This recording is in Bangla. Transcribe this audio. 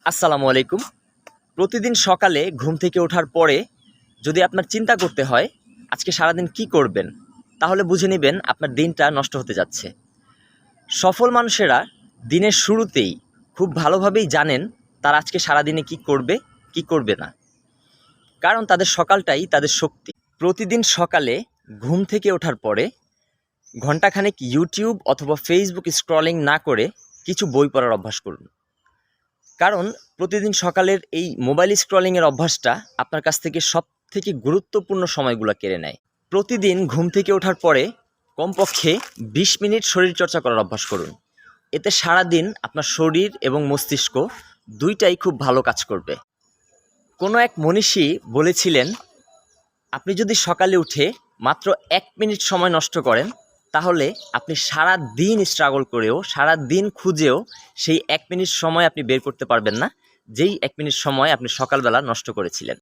আসসালামু আলাইকুম। প্রতিদিন সকালে ঘুম থেকে ওঠার পরে যদি আপনার চিন্তা করতে হয় আজকে সারাদিন কি করবেন, তাহলে বুঝে নেবেন আপনার দিনটা নষ্ট হতে যাচ্ছে। সফল মানুষেরা দিনের শুরুতেই খুব ভালোভাবেই জানেন তারা আজকে সারাদিনে কি করবে, কি করবে না। কারণ তাদের সকালটাই তাদের শক্তি। প্রতিদিন সকালে ঘুম থেকে ওঠার পরে ঘণ্টাখানেক ইউটিউব অথবা ফেসবুক স্ক্রলিং না করে কিছু বই পড়ার অভ্যাস করুন। কারণ প্রতিদিন সকালের এই মোবাইল স্ক্রলিংয়ের অভ্যাসটা আপনার কাছ থেকে সবথেকে গুরুত্বপূর্ণ সময়গুলো কেড়ে নেয়। প্রতিদিন ঘুম থেকে ওঠার পরে কমপক্ষে ২০ মিনিট শরীরচর্চা করার অভ্যাস করুন। এতে সারাদিন আপনার শরীর এবং মস্তিষ্ক দুইটাই খুব ভালো কাজ করবে। কোনো এক মনীষী বলেছিলেন, আপনি যদি সকালে উঠে মাত্র ১ মিনিট সময় নষ্ট করেন, তাহলে আপনি সারা দিন স্ট্রাগল করেও, সারা দিন খুঁজেও সেই ১ মিনিট সময় আপনি বের করতে পারবেন না, যেই ১ মিনিট সময় আপনি সকালবেলা নষ্ট করেছিলেন।